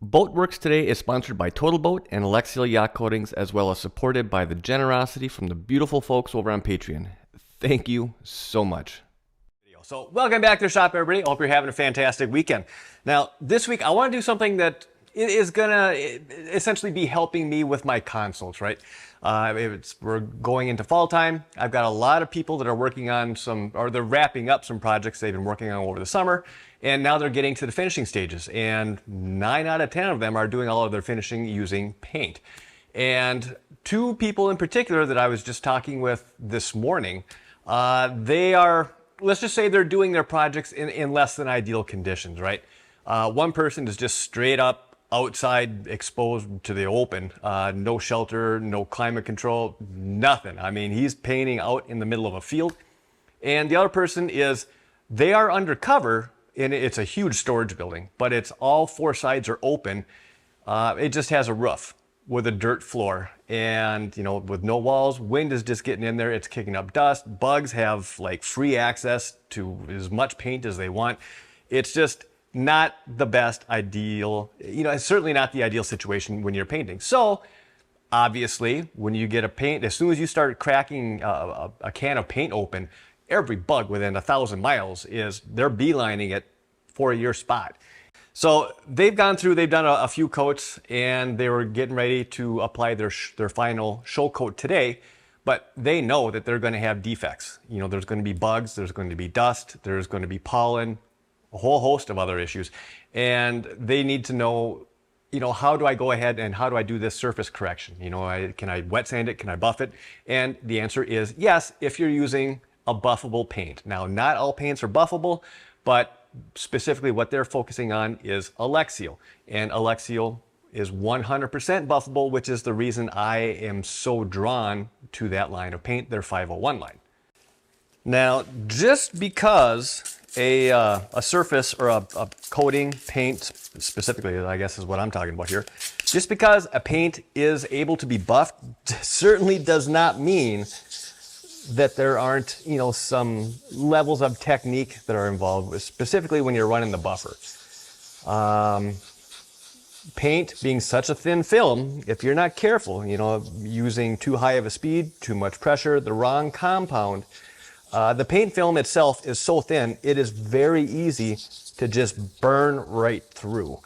Boatworks today is sponsored by Total Boat and Alexseal Yacht Coatings, as well as supported by the generosity from the beautiful folks over on Patreon. Thank you so much. So welcome back to the shop, everybody. Hope you're having a fantastic weekend. Now, this week I want to do something that is going to essentially be helping me with my consults, right? We're going into fall time. I've got a lot of people that are working on they're wrapping up some projects they've been working on over the summer, and now they're getting to the finishing stages. And 9 out of 10 of them are doing all of their finishing using paint. And 2 people in particular that I was just talking with this morning, let's just say they're doing their projects in less than ideal conditions, right? One person is just straight up outside, exposed to the open, no shelter, no climate control, nothing. I mean, he's painting out in the middle of a field. And the other person they are undercover, and it's a huge storage building, but it's all 4 sides are open. It just has a roof with a dirt floor, and with no walls. Wind is just getting in there. It's kicking up dust. Bugs have like free access to as much paint as they want. It's just not the best ideal, it's certainly not the ideal situation when you're painting. So obviously when you get a paint, as soon as you start cracking a can of paint open, every bug within 1,000 miles they're beelining it for your spot. So they've done a few coats, and they were getting ready to apply their final show coat today, but they know that they're going to have defects. There's going to be bugs, there's going to be dust, there's going to be pollen, a whole host of other issues. And they need to know, how do I go ahead and how do I do this surface correction? Can I wet sand it? Can I buff it? And the answer is yes, if you're using a buffable paint. Now, not all paints are buffable, but specifically what they're focusing on is Alexseal. And Alexseal is 100% buffable, which is the reason I am so drawn to that line of paint, their 501 line. Now, just because a surface or a coating paint, specifically, I guess is what I'm talking about here, just because a paint is able to be buffed certainly does not mean that there aren't, some levels of technique that are involved, specifically when you're running the buffer. Paint being such a thin film, if you're not careful, using too high of a speed, too much pressure, the wrong compound, the paint film itself is so thin, it is very easy to just burn right through.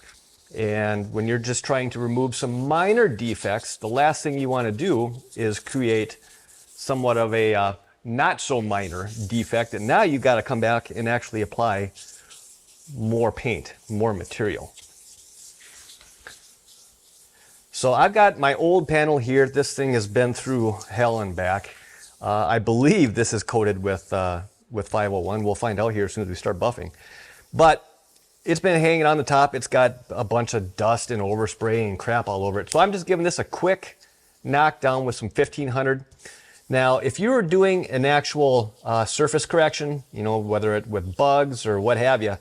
And when you're just trying to remove some minor defects, the last thing you want to do is create somewhat of a not so minor defect. And now you've got to come back and actually apply more paint, more material. So I've got my old panel here. This thing has been through hell and back. I believe this is coated with 501. We'll find out here as soon as we start buffing. But it's been hanging on the top. It's got a bunch of dust and overspray and crap all over it. So I'm just giving this a quick knockdown with some 1500. Now, if you were doing an actual surface correction, whether it with bugs or what have you,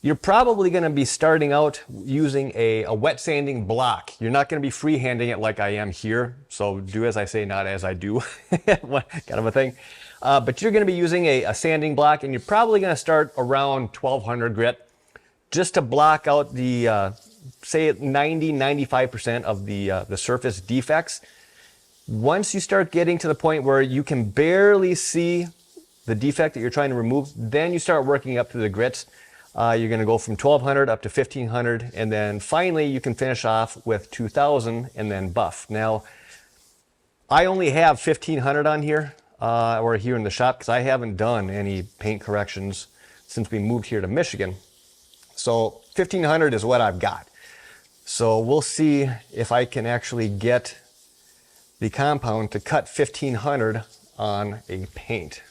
you're probably going to be starting out using a wet sanding block. You're not going to be freehanding it like I am here. So do as I say, not as I do, kind of a thing. But you're going to be using a sanding block, and you're probably going to start around 1200 grit just to block out the, say 95% of the surface defects. Once you start getting to the point where you can barely see the defect that you're trying to remove, then you start working up to the grits. You're going to go from 1200 up to 1500, and then finally you can finish off with 2000 and then buff. Now, I only have 1500 on here, or here in the shop, because I haven't done any paint corrections since we moved here to Michigan. So 1500 is what I've got. So we'll see if I can actually get the compound to cut 1500 on a paint.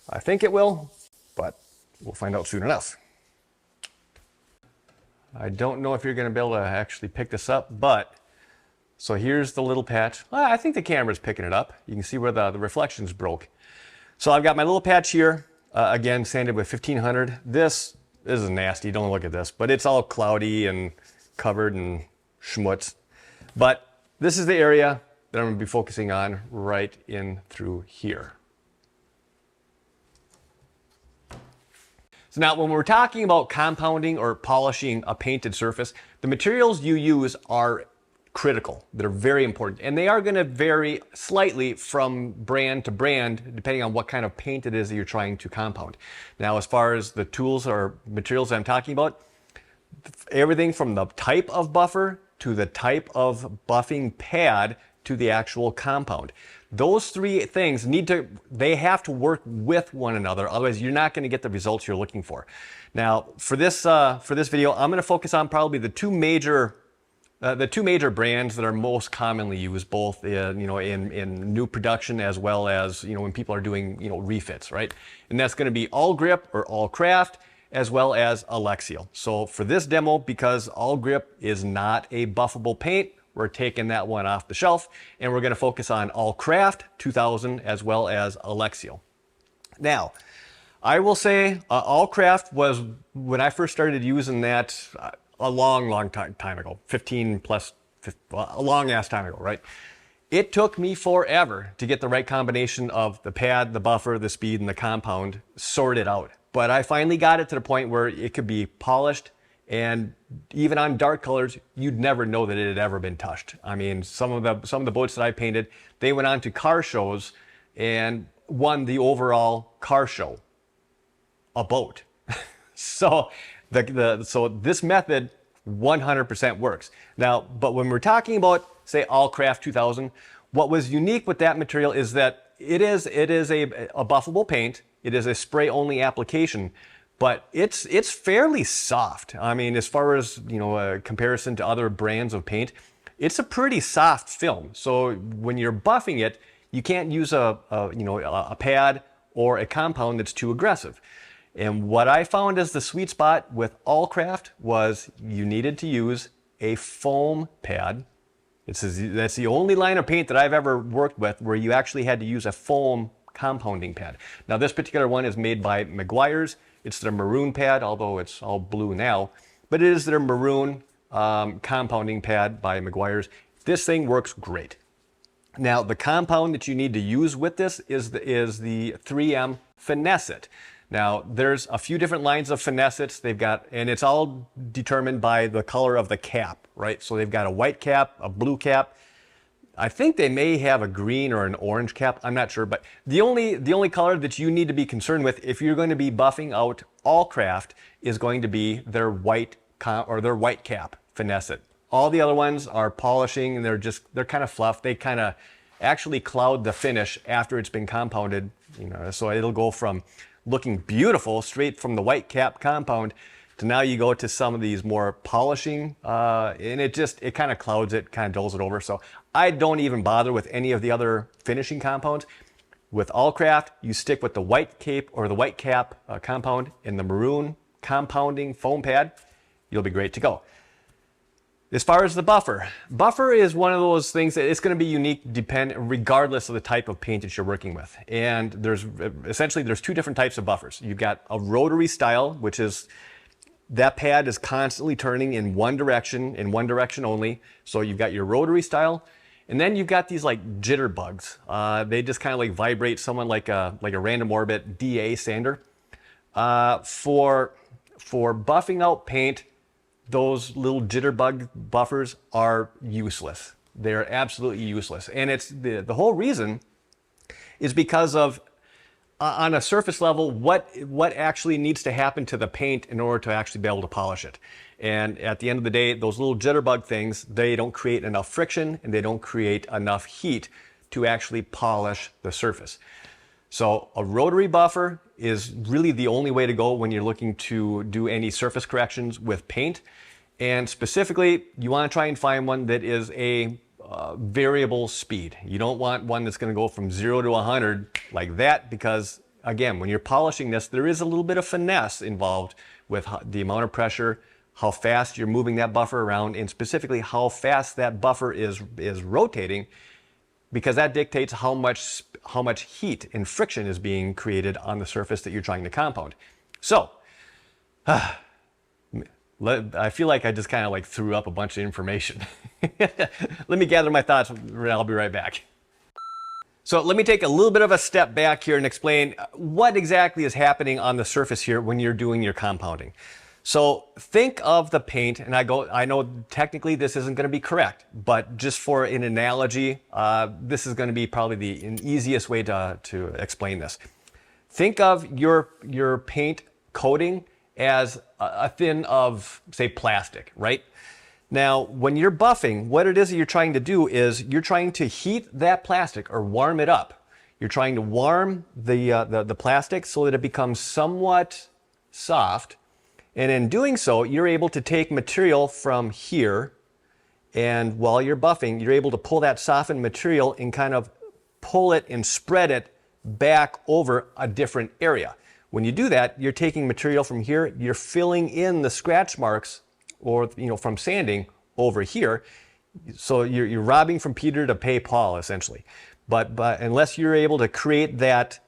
I think it will, but we'll find out soon enough. I don't know if you're going to be able to actually pick this up, but so here's the little patch. Well, I think the camera's picking it up. You can see where the reflections broke. So I've got my little patch here, again sanded with 1500. This is nasty, don't look at this, but it's all cloudy and covered in schmutz. But this is the area that I'm going to be focusing on right in through here. So now when we're talking about compounding or polishing a painted surface, the materials you use are critical. They're very important, and they are going to vary slightly from brand to brand depending on what kind of paint it is that you're trying to compound. Now, as far as the tools or materials I'm talking about, everything from the type of buffer to the type of buffing pad to the actual compound. Those three things they have to work with one another. Otherwise, you're not going to get the results you're looking for. Now, for this video, I'm going to focus on probably the two major brands that are most commonly used, both in new production as well as when people are doing refits, right? And that's going to be Awlgrip or Allcraft, as well as Alexseal. So for this demo, because Awlgrip is not a buffable paint, we're taking that one off the shelf, and we're going to focus on Allcraft 2000 as well as Alexseal. Now, I will say Allcraft was, when I first started using that a long time ago, 15 plus, a long ass time ago, right? It took me forever to get the right combination of the pad, the buffer, the speed, and the compound sorted out. But I finally got it to the point where it could be polished, and even on dark colors, you'd never know that it had ever been touched. I mean, some of the boats that I painted, they went on to car shows and won the overall car show, a boat. So so this method 100% works. Now, but when we're talking about, say, Allcraft 2000, what was unique with that material is that it is a buffable paint. It is a spray-only application, but it's fairly soft. I mean, as far as a comparison to other brands of paint, it's a pretty soft film. So when you're buffing it, you can't use a pad or a compound that's too aggressive. And what I found as the sweet spot with Allcraft was you needed to use a foam pad. That's the only line of paint that I've ever worked with where you actually had to use a foam compounding pad. Now, this particular one is made by Meguiar's. It's their maroon pad, although it's all blue now, but it is their maroon compounding pad by Meguiar's. This thing works great. Now, the compound that you need to use with this is the 3M Finesse-It. Now, there's a few different lines of Finesse-Its. They've got, and it's all determined by the color of the cap, right? So they've got a white cap, a blue cap. I think they may have a green or an orange cap. I'm not sure, but the only color that you need to be concerned with if you're going to be buffing out Allcraft is going to be their white cap Finesse-It. All the other ones are polishing, and they're kind of fluff. They kind of actually cloud the finish after it's been compounded. So it'll go from looking beautiful straight from the white cap compound to now you go to some of these more polishing, and it kind of clouds it, kind of dulls it over. So I don't even bother with any of the other finishing compounds. With Allcraft, you stick with the white cape or the white cap compound and the maroon compounding foam pad. You'll be great to go. As far as the buffer is one of those things that it's going to be unique regardless of the type of paint that you're working with. And there's two different types of buffers. You've got a rotary style, which is that pad is constantly turning in one direction only. So you've got your rotary style, and then you've got these like jitterbugs. They just kind of like vibrate, someone like a random orbit DA sander. For buffing out paint, those little jitterbug buffers are useless. They're absolutely useless. And it's the whole reason is because of on a surface level, what actually needs to happen to the paint in order to actually be able to polish it. And at the end of the day, those little jitterbug things, they don't create enough friction and they don't create enough heat to actually polish the surface. So a rotary buffer is really the only way to go when you're looking to do any surface corrections with paint. And specifically, you want to try and find one that is a variable speed. You don't want one that's going to go from 0 to 100 like that, because again, when you're polishing this, there is a little bit of finesse involved with the amount of pressure, how fast you're moving that buffer around, and specifically how fast that buffer is rotating, because that dictates how much heat and friction is being created on the surface that you're trying to compound. So, I feel like I just kind of like threw up a bunch of information. Let me gather my thoughts and I'll be right back. So let me take a little bit of a step back here and explain what exactly is happening on the surface here when you're doing your compounding. So think of the paint, and I know technically this isn't going to be correct, but just for an analogy, this is going to be probably an easiest way to explain this. Think of your paint coating as a thin of, say, plastic, right? Now, when you're buffing, what it is that you're trying to do is you're trying to heat that plastic or warm it up. You're trying to warm the plastic so that it becomes somewhat soft. And in doing so, you're able to take material from here, and while you're buffing, you're able to pull that softened material and kind of pull it and spread it back over a different area. When you do that, you're taking material from here, you're filling in the scratch marks or from sanding over here. So you're robbing from Peter to pay Paul, essentially. But unless you're able to create that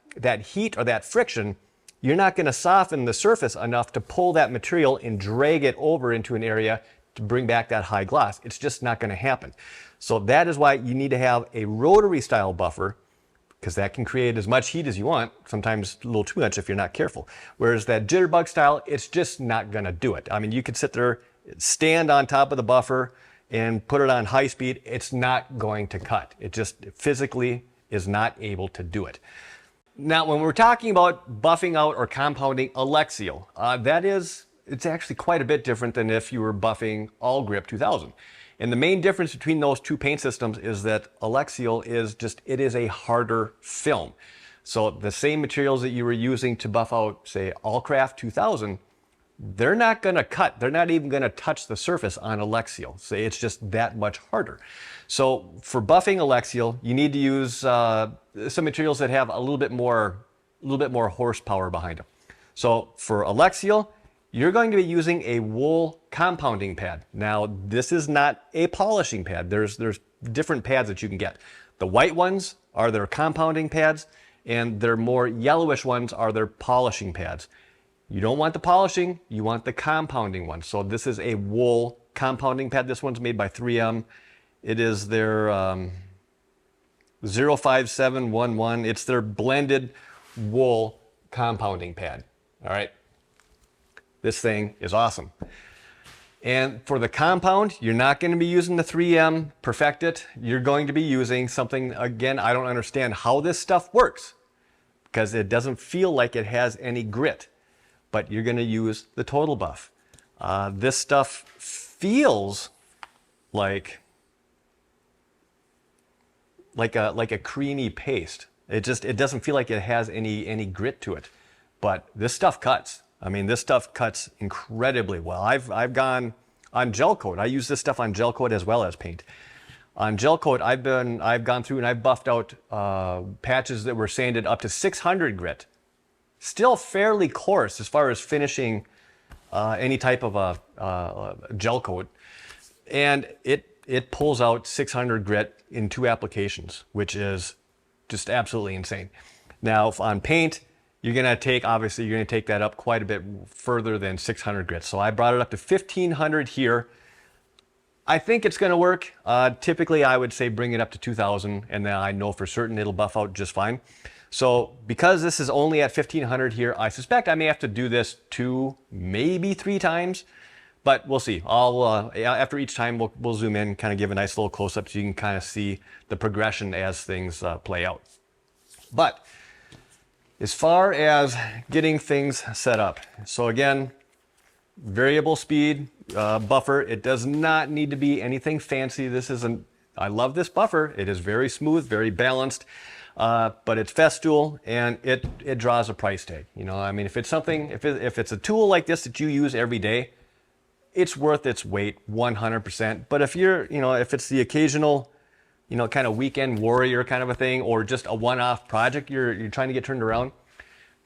heat or that friction, you're not going to soften the surface enough to pull that material and drag it over into an area to bring back that high gloss. It's just not going to happen. So that is why you need to have a rotary style buffer, because that can create as much heat as you want, sometimes a little too much if you're not careful. Whereas that jitterbug style, it's just not going to do it. I mean, you could sit there, stand on top of the buffer and put it on high speed. It's not going to cut. It just physically is not able to do it. Now, when we're talking about buffing out or compounding Alexseal, it's actually quite a bit different than if you were buffing Awlgrip 2000. And the main difference between those two paint systems is that Alexseal it is a harder film. So the same materials that you were using to buff out, say, Allcraft 2000, they're not going to cut. They're not even going to touch the surface on Alexseal. So it's just that much harder. So for buffing Alexseal, you need to use some materials that have a little bit more horsepower behind them. So for Alexseal, you're going to be using a wool compounding pad. Now, this is not a polishing pad. There's different pads that you can get. The white ones are their compounding pads, and their more yellowish ones are their polishing pads. You don't want the polishing, you want the compounding one. So this is a wool compounding pad. This one's made by 3M. It is their 05711. It's their blended wool compounding pad. All right. This thing is awesome. And for the compound, you're not going to be using the 3M Perfect It. You're going to be using something, again, I don't understand how this stuff works because it doesn't feel like it has any grit. But you're going to use the Total Buff. This stuff feels like a creamy paste. It doesn't feel like it has any grit to it. But this stuff cuts. I mean, this stuff cuts incredibly well. I've gone on gelcoat. I use this stuff on gelcoat as well as paint. On gelcoat, I've gone through and I've buffed out patches that were sanded up to 600 grit. Still fairly coarse as far as finishing any type of a gel coat, and it pulls out 600 grit in 2 applications, which is just absolutely insane. Now on paint, you're gonna take that up quite a bit further than 600 grit. So I brought it up to 1500 here. I think it's gonna work. Typically, I would say bring it up to 2000, and then I know for certain it'll buff out just fine. So because this is only at 1500 here, I suspect I may have to do this 2, maybe 3 times, but we'll see. After each time, we'll zoom in, kind of give a nice little close-up so you can kind of see the progression as things play out. But as far as getting things set up, so again, variable speed buffer. It does not need to be anything fancy. I love this buffer. It is very smooth, very balanced. But it's Festool, and it draws a price tag. I mean, if it's a tool like this that you use every day, it's worth its weight 100%. But if it's the occasional, kind of weekend warrior kind of a thing, or just a one-off project you're trying to get turned around,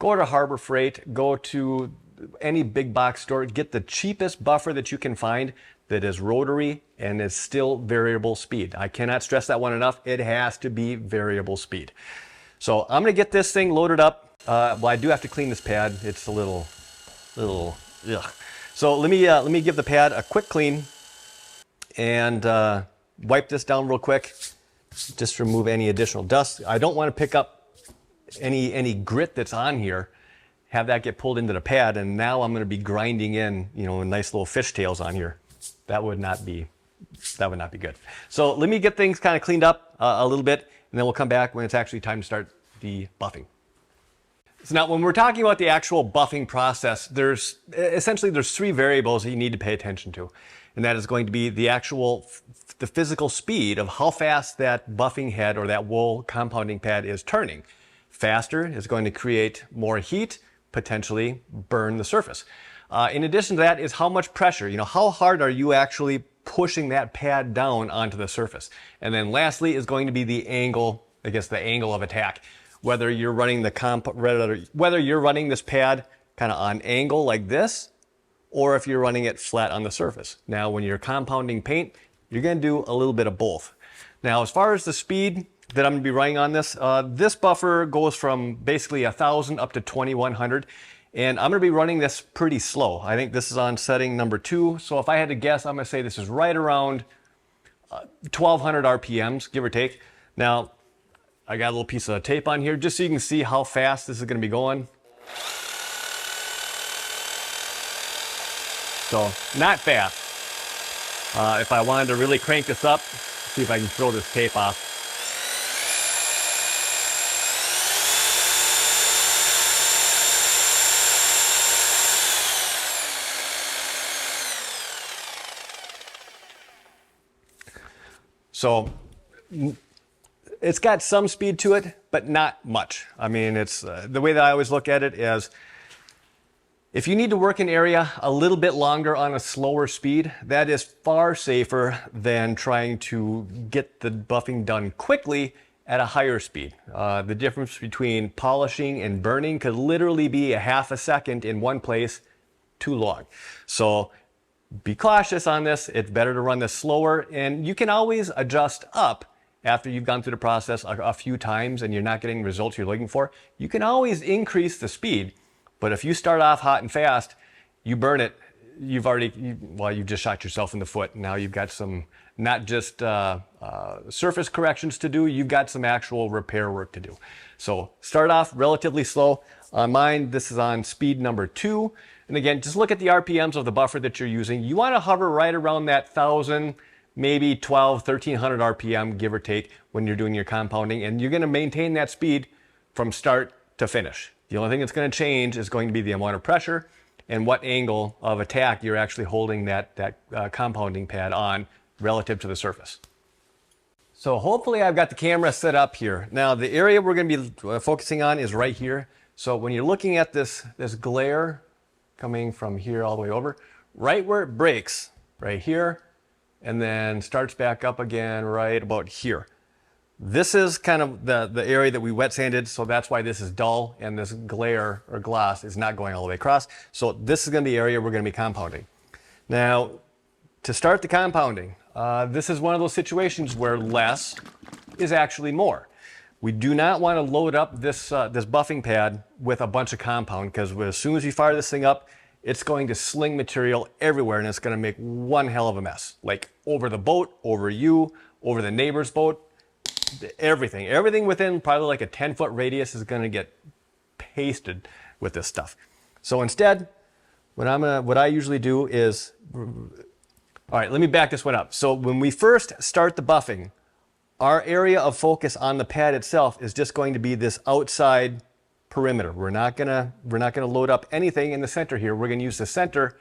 go to Harbor Freight, go to any big box store, get the cheapest buffer that you can find that is rotary and is still variable speed. I cannot stress that one enough. It has to be variable speed. So I'm gonna get this thing loaded up. Well, I do have to clean this pad. It's a little, ugh. So let me give the pad a quick clean and wipe this down real quick. just to remove any additional dust. I don't want to pick up any grit that's on here, have that get pulled into the pad, and now I'm going to be grinding in, you know, nice little fishtails on here. That would not be good. So let me get things kind of cleaned up a little bit, and then we'll come back when it's actually time to start the buffing. So now when we're talking about the actual buffing process, there's three variables that you need to pay attention to. And that is going to be the physical speed of how fast that buffing head or that wool compounding pad is turning. Faster is going to create more heat, potentially burn the surface. In addition to that is how much pressure, you know, how hard are you actually pushing that pad down onto the surface. And then lastly is going to be the angle, I guess the angle of attack. Whether you're running whether you're running this pad kind of on angle like this, or if you're running it flat on the surface. Now, when you're compounding paint, you're going to do a little bit of both. Now, as far as the speed that I'm going to be running on this, this buffer goes from basically 1,000 up to 2,100, and I'm going to be running this pretty slow. I think this is on setting number 2, so if I had to guess, I'm going to say this is right around 1,200 RPMs, give or take. Now, I got a little piece of tape on here just so you can see how fast this is going to be going. So, not fast. If I wanted to really crank this up, see if I can throw this tape off. So, it's got some speed to it, but not much. I mean, it's the way that I always look at it is, if you need to work an area a little bit longer on a slower speed, that is far safer than trying to get the buffing done quickly at a higher speed. The difference between polishing and burning could literally be a half a second in one place too long. So be cautious on this. It's better to run this slower, and you can always adjust up after you've gone through the process a few times and you're not getting results you're looking for. You can always increase the speed. But if you start off hot and fast, you burn it, you've just shot yourself in the foot. Now you've got some, not just surface corrections to do, you've got some actual repair work to do. So start off relatively slow. On mine, this is on speed number 2. And again, just look at the RPMs of the buffer that you're using. You want to hover right around that 1,000, maybe 1,300 RPM, give or take, when you're doing your compounding. And you're going to maintain that speed from start to finish. The only thing that's going to change is going to be the amount of pressure and what angle of attack you're actually holding that compounding pad on relative to the surface. So hopefully I've got the camera set up here. Now the area we're going to be focusing on is right here. So when you're looking at this glare coming from here all the way over, right where it breaks, right here, and then starts back up again right about here. This is kind of the area that we wet sanded, so that's why this is dull and this glare or gloss is not going all the way across. So this is going to be the area we're going to be compounding. Now, to start the compounding, this is one of those situations where less is actually more. We do not want to load up this buffing pad with a bunch of compound, because as soon as you fire this thing up, it's going to sling material everywhere and it's going to make one hell of a mess. Like over the boat, over you, over the neighbor's boat. Everything within probably like a 10-foot radius is going to get pasted with this stuff. So instead, what I usually do is, all right, let me back this one up. So when we first start the buffing, our area of focus on the pad itself is just going to be this outside perimeter. We're not gonna load up anything in the center here. We're going to use the center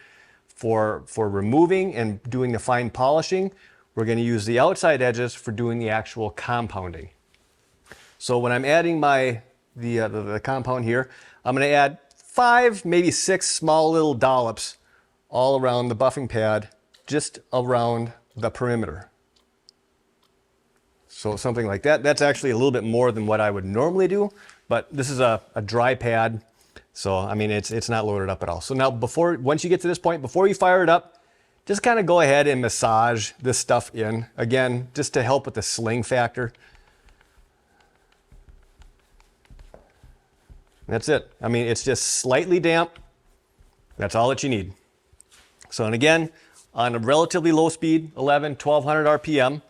for removing and doing the fine polishing. We're going to use the outside edges for doing the actual compounding. So when I'm adding the compound here, I'm going to add 5, maybe 6 small little dollops all around the buffing pad, just around the perimeter. So something like that. That's actually a little bit more than what I would normally do, but this is a dry pad, so I mean it's not loaded up at all. So now once you get to this point, before you fire it up, just kind of go ahead and massage this stuff in. Again, just to help with the sling factor. That's it. I mean, it's just slightly damp. That's all that you need. So, and again, on a relatively low speed, 1,200 RPM.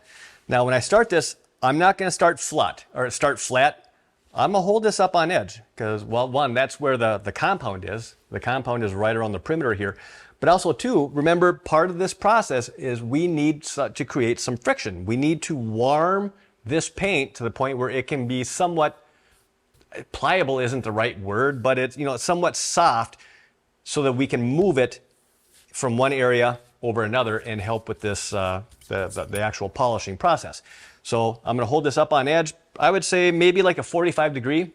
Now, when I start this, I'm not going to start flat. I'm going to hold this up on edge because, well, one, that's where the compound is. The compound is right around the perimeter here. But also, two, remember, part of this process is we need to create some friction. We need to warm this paint to the point where it can be somewhat, pliable isn't the right word, but it's, somewhat soft so that we can move it from one area over another and help with this, the actual polishing process. So I'm going to hold this up on edge. I would say maybe like a 45 degree.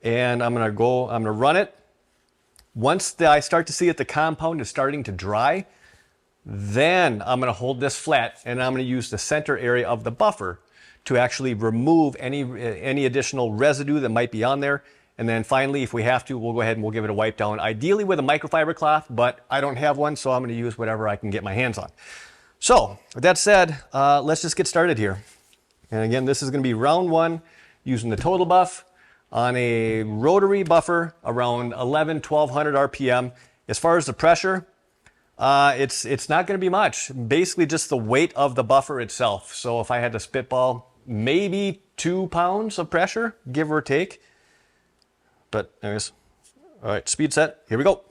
And I'm going to run it. Once I start to see that the compound is starting to dry, then I'm going to hold this flat and I'm going to use the center area of the buffer to actually remove any additional residue that might be on there. And then finally, if we have to, we'll go ahead and we'll give it a wipe down, ideally with a microfiber cloth, but I don't have one, so I'm going to use whatever I can get my hands on. So with that said, let's just get started here. And again, this is going to be round one using the total buff on a rotary buffer around 1200 RPM. As far as the pressure, it's not going to be much. Basically just the weight of the buffer itself. So if I had to spitball, maybe 2 pounds of pressure, give or take. But anyways, all right, speed set, here we go.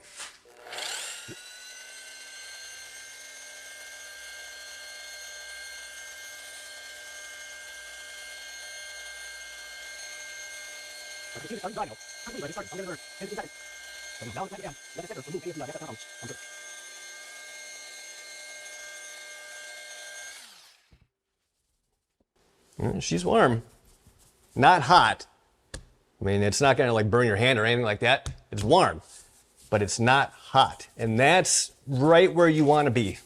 She's warm, not hot. I mean, it's not going to like burn your hand or anything like that. It's warm, but it's not hot. And that's right where you want to be.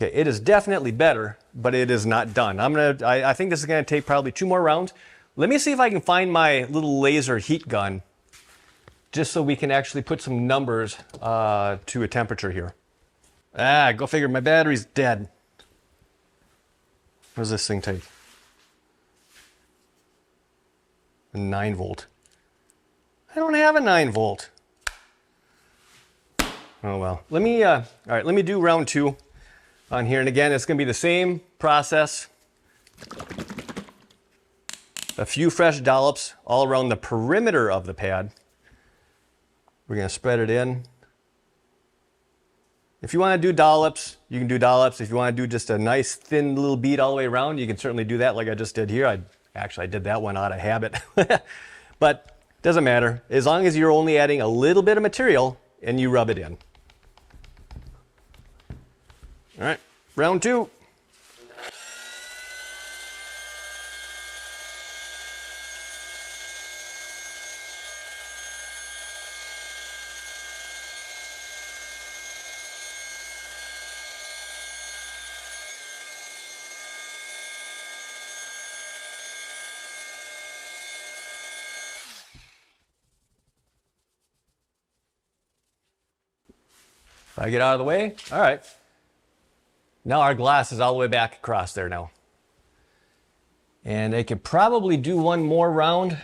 Okay, it is definitely better, but it is not done. I think this is going to take probably 2 more rounds. Let me see if I can find my little laser heat gun just so we can actually put some numbers to a temperature here. Go figure, my battery's dead. What does this thing take? A 9 volt. I don't have a 9 volt. Oh well. Let me, all right, let me do round 2 on here. And again, it's going to be the same process. A few fresh dollops all around the perimeter of the pad. We're going to spread it in. If you want to do dollops, you can do dollops. If you want to do just a nice thin little bead all the way around, you can certainly do that like I just did here. I did that one out of habit. But doesn't matter. As long as you're only adding a little bit of material and you rub it in. All right, round 2. If I get out of the way, all right. Now our glass is all the way back across there now. And I could probably do one more round,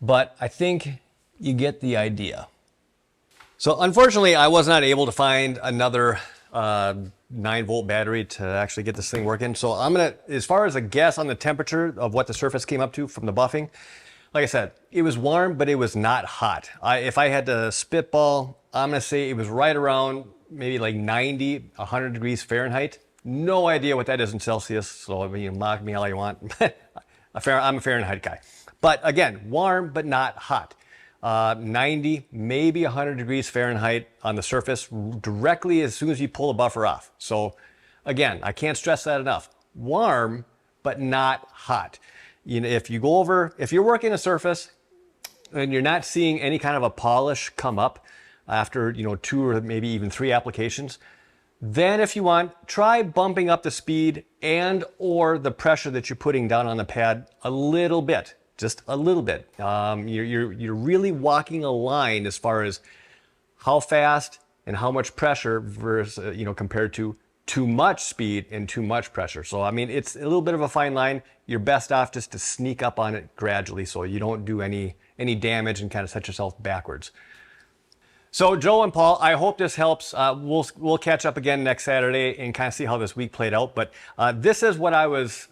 but I think you get the idea. So unfortunately, I was not able to find another 9-volt battery to actually get this thing working. So I'm gonna, as far as a guess on the temperature of what the surface came up to from the buffing, like I said, it was warm, but it was not hot. If I had to spitball, I'm gonna say it was right around maybe like 90, 100 degrees Fahrenheit. No idea what that is in Celsius, so I mean, you mock me all you want. I'm a Fahrenheit guy. But again, warm, but not hot. 90, maybe 100 degrees Fahrenheit on the surface directly as soon as you pull the buffer off. So again, I can't stress that enough. Warm, but not hot. You know, if you're working a surface and you're not seeing any kind of a polish come up after, 2 or maybe even 3 applications, then if you want, try bumping up the speed and or the pressure that you're putting down on the pad a little bit, just a little bit. You're really walking a line as far as how fast and how much pressure versus, compared to too much speed and too much pressure. So, I mean, it's a little bit of a fine line. You're best off just to sneak up on it gradually so you don't do any damage and kind of set yourself backwards. So Joe and Paul, I hope this helps. We'll catch up again next Saturday and kind of see how this week played out. But this is what I was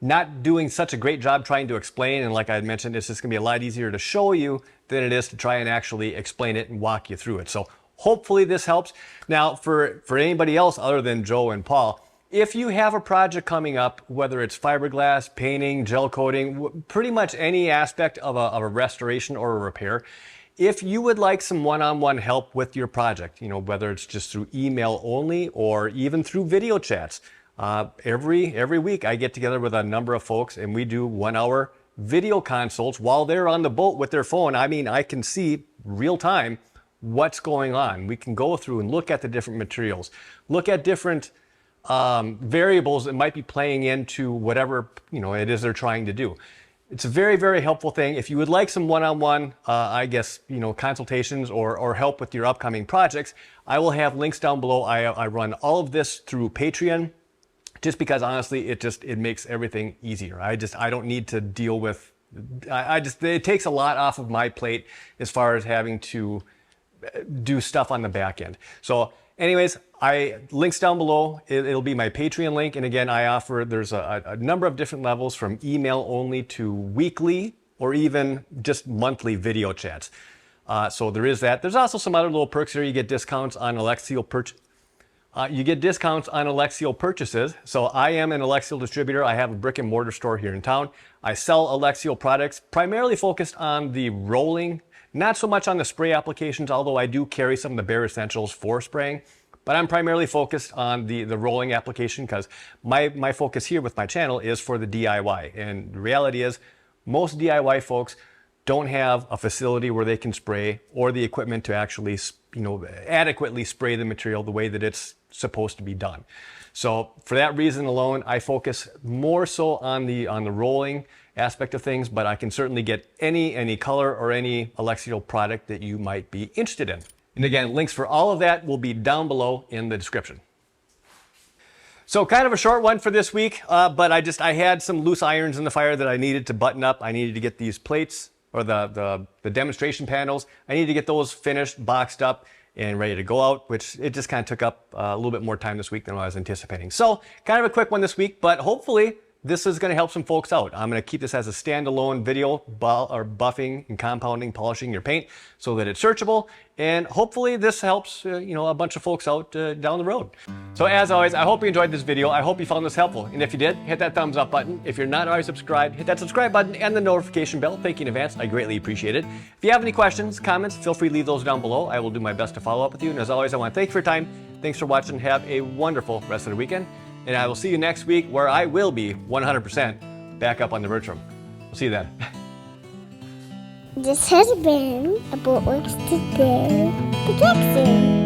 not doing such a great job trying to explain. And like I had mentioned, it's just going to be a lot easier to show you than it is to try and actually explain it and walk you through it. So hopefully this helps. Now, for anybody else other than Joe and Paul, if you have a project coming up, whether it's fiberglass, painting, gel coating, pretty much any aspect of a restoration or a repair, if you would like some one-on-one help with your project, you know, whether it's just through email only or even through video chats, every week I get together with a number of folks and we do 1 hour video consults while they're on the boat with their phone. I mean, I can see real time what's going on. We can go through and look at the different materials, look at different variables that might be playing into whatever, you know, it is they're trying to do. It's a very, very helpful thing. If you would like some one-on-one, I guess, you know, consultations or help with your upcoming projects, I will have links down below. I run all of this through Patreon, just because honestly, it makes everything easier. I don't need to deal with, it takes a lot off of my plate as far as having to do stuff on the back end. So anyways, links down below, it'll be my Patreon link. And again, there's a number of different levels from email only to weekly or even just monthly video chats. So there is that. There's also some other little perks here. You get discounts on Alexseal purchases. So I am an Alexseal distributor. I have a brick and mortar store here in town. I sell Alexseal products, primarily focused on the rolling, not so much on the spray applications, although I do carry some of the bare essentials for spraying. But I'm primarily focused on the rolling application because my focus here with my channel is for the DIY. And the reality is most DIY folks don't have a facility where they can spray or the equipment to actually, you know, adequately spray the material the way that it's supposed to be done. So for that reason alone, I focus more so on the rolling aspect of things, but I can certainly get any color or any Alexseal product that you might be interested in. And again, links for all of that will be down below in the description. So kind of a short one for this week, but I had some loose irons in the fire that I needed to button up. I needed to get these plates or the demonstration panels. I needed to get those finished, boxed up, and ready to go out, which it just kind of took up a little bit more time this week than I was anticipating. So kind of a quick one this week, but hopefully this is going to help some folks out. I'm going to keep this as a standalone video, buffing and compounding, polishing your paint so that it's searchable. And hopefully this helps you know, a bunch of folks out down the road. So as always, I hope you enjoyed this video. I hope you found this helpful. And if you did, hit that thumbs up button. If you're not already subscribed, hit that subscribe button and the notification bell. Thank you in advance. I greatly appreciate it. If you have any questions, comments, feel free to leave those down below. I will do my best to follow up with you. And as always, I want to thank you for your time. Thanks for watching. Have a wonderful rest of the weekend. And I will see you next week where I will be 100% back up on the birch room. We'll see you then. This has been a Boatworks Today production.